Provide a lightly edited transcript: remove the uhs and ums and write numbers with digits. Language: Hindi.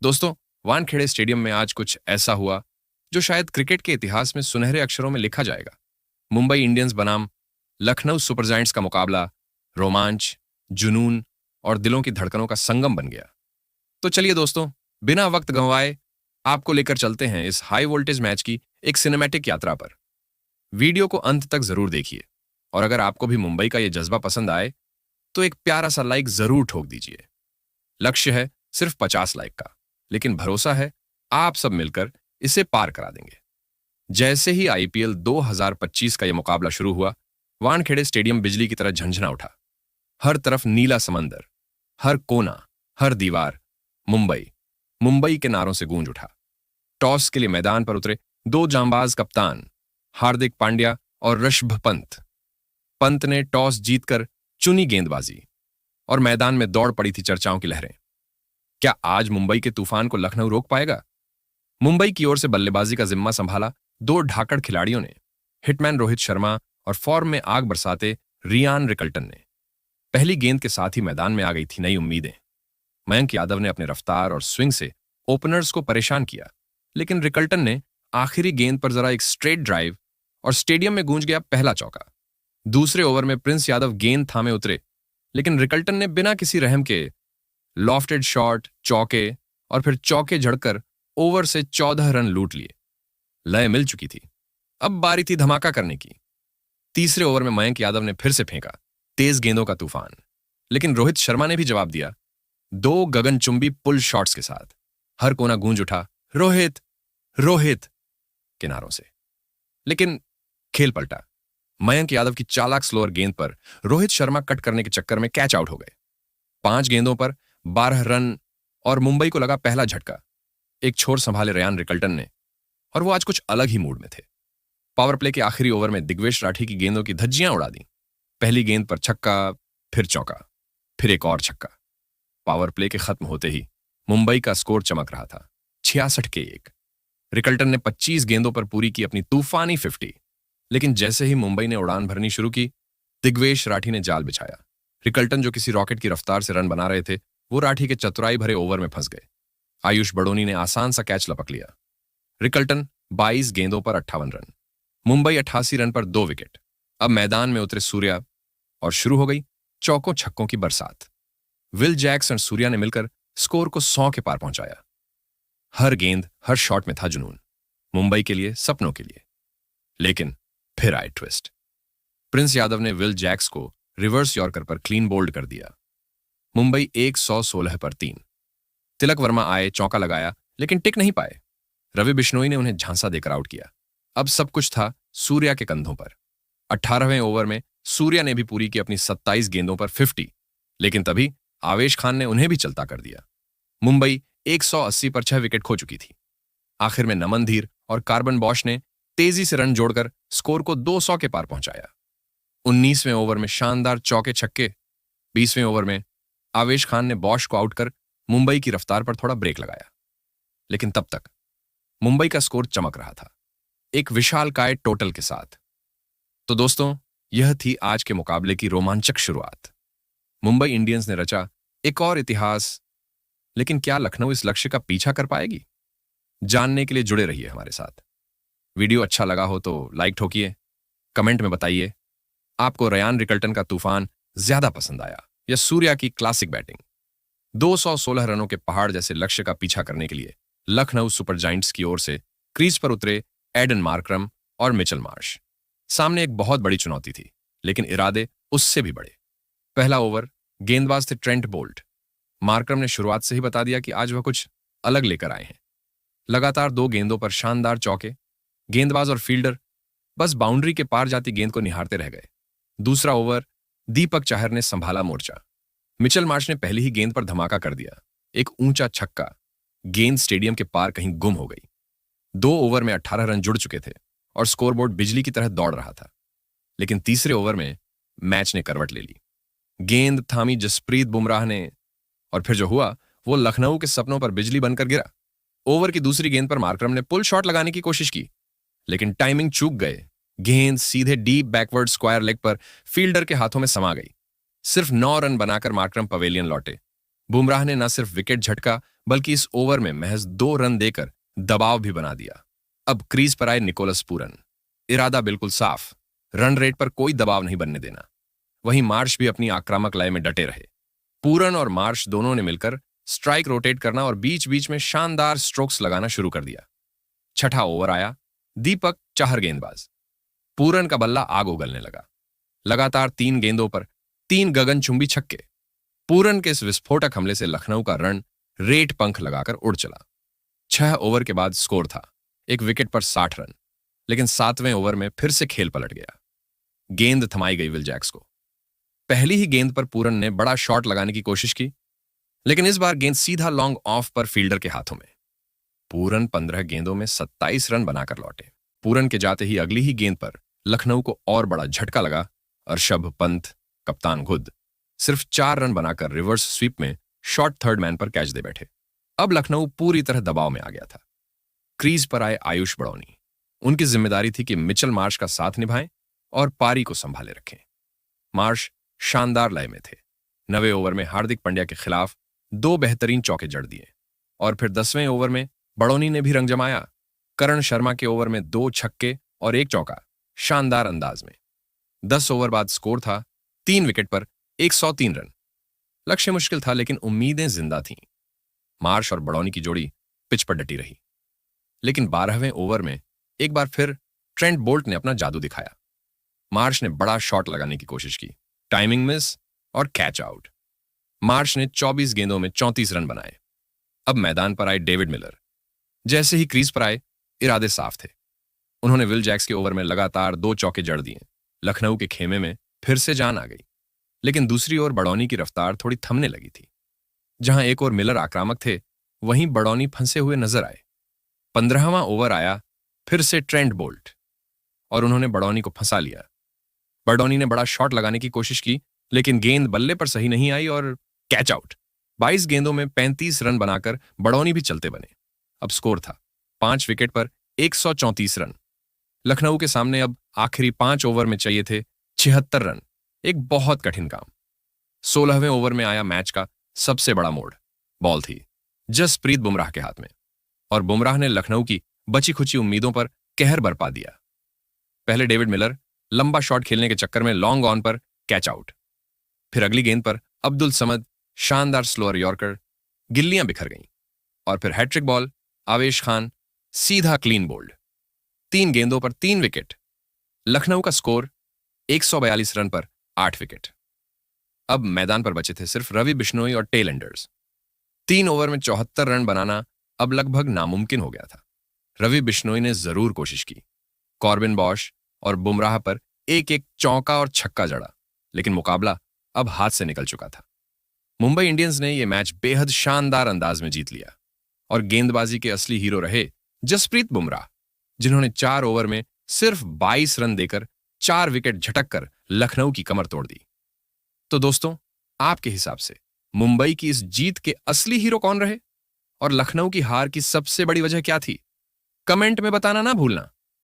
दोस्तों, वानखेड़े स्टेडियम में आज कुछ ऐसा हुआ जो शायद क्रिकेट के इतिहास में सुनहरे अक्षरों में लिखा जाएगा। मुंबई इंडियंस बनाम लखनऊ सुपर जायंट्स का मुकाबला रोमांच, जुनून और दिलों की धड़कनों का संगम बन गया। तो चलिए दोस्तों, बिना वक्त गंवाए आपको लेकर चलते हैं इस हाई वोल्टेज मैच की एक सिनेमैटिक यात्रा पर। वीडियो को अंत तक जरूर देखिए और अगर आपको भी मुंबई का यह जज्बा पसंद आए तो एक प्यारा सा लाइक जरूर ठोक दीजिए। लक्ष्य है सिर्फ 50 लाइक का, लेकिन भरोसा है आप सब मिलकर इसे पार करा देंगे। जैसे ही आईपीएल 2025 का यह मुकाबला शुरू हुआ, वानखेड़े स्टेडियम बिजली की तरह झंझना उठा। हर तरफ नीला समंदर, हर कोना, हर दीवार मुंबई मुंबई के नारों से गूंज उठा। टॉस के लिए मैदान पर उतरे दो जांबाज कप्तान, हार्दिक पांड्या और ऋषभ पंत। पंत ने टॉस जीतकर चुनी गेंदबाजी और मैदान में दौड़ पड़ी थी चर्चाओं की लहरें। क्या आज मुंबई के तूफान को लखनऊ रोक पाएगा? मुंबई की ओर से बल्लेबाजी का जिम्मा संभाला दो ढाकड़ खिलाड़ियों ने, हिटमैन रोहित शर्मा और फॉर्म में आग बरसाते रियान रिकल्टन ने। पहली गेंद के साथ ही मैदान में आ गई थी नई उम्मीदें। मयंक यादव ने अपने रफ्तार और स्विंग से ओपनर्स को परेशान किया, लेकिन रिकल्टन ने आखिरी गेंद पर जरा एक स्ट्रेट ड्राइव और स्टेडियम में गूंज गया पहला चौका। दूसरे ओवर में प्रिंस यादव गेंद थामे उतरे, लेकिन रिकल्टन ने बिना किसी रहम के लॉफ्टेड शॉट, चौके और फिर चौके झड़कर ओवर से 14 रन लूट लिए। लय मिल चुकी थी, अब बारी थी धमाका करने की। तीसरे ओवर में मयंक यादव ने फिर से फेंका तेज गेंदों का तूफान, लेकिन रोहित शर्मा ने भी जवाब दिया, दो गगनचुंबी पुल शॉट्स के साथ। हर कोना गूंज उठा रोहित रोहित किनारों से, लेकिन खेल पलटा। मयंक यादव की चालाक स्लोअर गेंद पर रोहित शर्मा कट करने के चक्कर में कैच आउट हो गए। 5 गेंदों पर 12 रन और मुंबई को लगा पहला झटका। एक छोर संभाले रियान रिकल्टन ने, और वो आज कुछ अलग ही मूड में थे। पावर प्ले के आखिरी ओवर में दिग्वेश राठी की गेंदों की धज्जियां उड़ा दी। पहली गेंद पर छक्का, फिर चौका, फिर एक और छक्का। पावर प्ले के खत्म होते ही मुंबई का स्कोर चमक रहा था, 66 के 1। रिकल्टन ने 25 गेंदों पर पूरी की अपनी तूफानी 50, लेकिन जैसे ही मुंबई ने उड़ान भरनी शुरू की, दिग्वेश राठी ने जाल बिछाया। रिकल्टन जो किसी रॉकेट की रफ्तार से रन बना रहे थे, वो राठी के चतुराई भरे ओवर में फंस गए। आयुष बड़ोनी ने आसान सा कैच लपक लिया। रिकल्टन 22 गेंदों पर 58 रन, मुंबई 88 रन पर 2 विकेट। अब मैदान में उतरे सूर्या और शुरू हो गई चौकों छक्कों की बरसात। विल जैक्स और सूर्या ने मिलकर स्कोर को 100 के पार पहुंचाया। हर गेंद, हर शॉट में था जुनून, मुंबई के लिए, सपनों के लिए। लेकिन फिर आए ट्विस्ट। प्रिंस यादव ने विल जैक्स को रिवर्स यॉर्कर पर क्लीन बोल्ड कर दिया। मुंबई 116 पर 3। तिलक वर्मा आए, चौका लगाया, लेकिन टिक नहीं पाए। रवि बिश्नोई ने उन्हें झांसा देकर आउट किया। अब सब कुछ था सूर्या के कंधों पर। 18वें ओवर में सूर्या ने भी पूरी की अपनी 27 गेंदों पर 50, लेकिन तभी आवेश खान ने उन्हें भी चलता कर दिया। मुंबई 180 पर 6 विकेट खो चुकी थी। आखिर में नमन धीर और कार्बन बॉश ने तेजी से रन जोड़कर स्कोर को 200 के पार पहुंचाया। 19वें ओवर में शानदार चौके छक्के। 20वें ओवर में आवेश खान ने बॉश को आउट कर मुंबई की रफ्तार पर थोड़ा ब्रेक लगाया, लेकिन तब तक मुंबई का स्कोर चमक रहा था, एक विशालकाय टोटल के साथ। तो दोस्तों, यह थी आज के मुकाबले की रोमांचक शुरुआत। मुंबई इंडियंस ने रचा एक और इतिहास, लेकिन क्या लखनऊ इस लक्ष्य का पीछा कर पाएगी? जानने के लिए जुड़े रहिए हमारे साथ। वीडियो अच्छा लगा हो तो लाइक ठोकिए, कमेंट में बताइए आपको रियान रिकल्टन का तूफान ज्यादा पसंद आया या सूर्या की क्लासिक बैटिंग। 216 रनों के पहाड़ जैसे लक्ष्य का पीछा करने के लिए लखनऊ सुपर जायंट्स की ओर से क्रीज पर उतरे एडन मार्करम और मिचेल मार्श। सामने एक बहुत बड़ी चुनौती थी, लेकिन इरादे उससे भी बड़े। पहला ओवर, गेंदबाज थे ट्रेंट बोल्ट। मार्करम ने शुरुआत से ही बता दिया कि आज वह कुछ अलग लेकर आए हैं। लगातार 2 गेंदों पर शानदार चौके। गेंदबाज और फील्डर बस बाउंड्री के पार जाती गेंद को निहारते रह गए। दूसरा ओवर, दीपक चाहर ने संभाला मोर्चा। मिचेल मार्श ने पहली ही गेंद पर धमाका कर दिया, एक ऊंचा छक्का। गेंद स्टेडियम के पार कहीं गुम हो गई। 2 ओवर में 18 रन जुड़ चुके थे और स्कोरबोर्ड बिजली की तरह दौड़ रहा था, लेकिन तीसरे ओवर में मैच ने करवट ले ली। गेंद थामी जसप्रीत बुमराह ने, और फिर जो हुआ वो लखनऊ के सपनों पर बिजली बनकर गिरा। ओवर की दूसरी गेंद पर मार्करम ने पुल शॉट लगाने की कोशिश की, लेकिन टाइमिंग चूक गए। गेंद सीधे डीप बैकवर्ड स्क्वायर लेग पर फील्डर के हाथों में समा गई। सिर्फ 9 रन बनाकर मार्करम पवेलियन लौटे। बुमराह ने न सिर्फ विकेट झटका बल्कि इस ओवर में महज 2 रन देकर दबाव भी बना दिया। अब क्रीज पर आए निकोलस पूरन। इरादा बिल्कुल साफ, रन रेट पर कोई दबाव नहीं बनने देना। वहीं मार्श भी अपनी आक्रामक लय में डटे रहे। पूरन और मार्श दोनों ने मिलकर स्ट्राइक रोटेट करना और बीच बीच में शानदार स्ट्रोक्स लगाना शुरू कर दिया। छठा ओवर आया। दीपक चाहर गेंदबाज। पूरन का बल्ला आग उगलने लगा। लगातार 3 गेंदों पर 3 गगनचुंबी छक्के। पूरन के इस विस्फोटक हमले से लखनऊ का रन रेट पंख लगाकर उड़ चला। 6 ओवर के बाद स्कोर था 1 विकेट पर 60 रन। लेकिन 7वें ओवर में फिर से खेल पलट गया। गेंद थमाई गई विल जैक्स को। पहली ही गेंद पर पूरन ने बड़ा शॉट लगाने की कोशिश की, लेकिन इस बार गेंद सीधा लॉन्ग ऑफ पर फील्डर के हाथों में। पूरन 15 गेंदों में 27 रन बनाकर लौटे। पूरन के जाते ही अगली ही गेंद पर लखनऊ को और बड़ा झटका लगा। ऋषभ पंत, कप्तान खुद, सिर्फ 4 रन बनाकर रिवर्स स्वीप में शॉर्ट थर्ड मैन पर कैच दे बैठे। अब लखनऊ पूरी तरह दबाव में आ गया था। क्रीज पर आए आयुष बड़ौनी। उनकी जिम्मेदारी थी कि मिचेल मार्श का साथ निभाएं और पारी को संभाले रखें। मार्श शानदार लय में थे। 9वें ओवर में हार्दिक पांड्या के खिलाफ 2 बेहतरीन चौके जड़ दिए और फिर 10वें ओवर में बड़ौनी ने भी रंग जमाया। करण शर्मा के ओवर में 2 छक्के और 1 चौका शानदार अंदाज में। 10 ओवर बाद स्कोर था 3 विकेट पर 103 रन। लक्ष्य मुश्किल था लेकिन उम्मीदें जिंदा थीं। मार्श और बड़ौनी की जोड़ी पिच पर डटी रही। लेकिन 12वें ओवर में एक बार फिर ट्रेंट बोल्ट ने अपना जादू दिखाया। मार्श ने बड़ा शॉट लगाने की कोशिश की, टाइमिंग मिस और कैच आउट। मार्श ने 24 गेंदों में 34 रन बनाए। अब मैदान पर आए डेविड मिलर। जैसे ही क्रीज पर आए, इरादे साफ थे। उन्होंने विल जैक्स के ओवर में लगातार 2 चौके जड़ दिए। लखनऊ के खेमे में फिर से जान आ गई। लेकिन दूसरी ओर बड़ौनी की रफ्तार थोड़ी थमने लगी थी। जहां एक ओर मिलर आक्रामक थे, वहीं बड़ौनी फंसे हुए नजर आए। 15वां ओवर आया। फिर से ट्रेंट बोल्ट और उन्होंने बड़ौनी को फंसा लिया। बड़ौनी ने बड़ा शॉट लगाने की कोशिश की, लेकिन गेंद बल्ले पर सही नहीं आई और कैच आउट। 22 गेंदों में 35 रन बनाकर बड़ौनी भी चलते बने। अब स्कोर था 5 विकेट पर 134 रन। लखनऊ के सामने अब आखिरी 5 ओवर में चाहिए थे 76 रन। एक बहुत कठिन काम। 16वें ओवर में आया मैच का सबसे बड़ा मोड़। बॉल थी जसप्रीत बुमराह के हाथ में और बुमराह ने लखनऊ की बची खुची उम्मीदों पर कहर बरपा दिया। पहले डेविड मिलर लंबा शॉट खेलने के चक्कर में लॉन्ग ऑन पर कैच आउट। फिर अगली गेंद पर अब्दुल समद शानदार स्लोअर यॉर्कर, गिल्लियां बिखर गईं। और फिर हैट्रिक बॉल, आवेश खान सीधा क्लीन बोल्ड। 3 गेंदों पर 3 विकेट। लखनऊ का स्कोर 142 रन पर 8 विकेट। अब मैदान पर बचे थे सिर्फ रवि बिश्नोई और टेल एंडर्स। 3 ओवर में 74 रन बनाना अब लगभग नामुमकिन हो गया था। रवि बिश्नोई ने जरूर कोशिश की। कॉर्बिन बॉश और बुमराह पर एक चौका और छक्का जड़ा, लेकिन मुकाबला अब हाथ से निकल चुका था। मुंबई इंडियंस ने यह मैच बेहद शानदार अंदाज में जीत लिया और गेंदबाजी के असली हीरो रहे जसप्रीत बुमराह, जिन्होंने 4 ओवर में सिर्फ 22 रन देकर 4 विकेट झटक कर लखनऊ की कमर तोड़ दी। तो दोस्तों, आपके हिसाब से मुंबई की इस जीत के असली हीरो कौन रहे और लखनऊ की हार की सबसे बड़ी वजह क्या थी? कमेंट में बताना ना भूलना।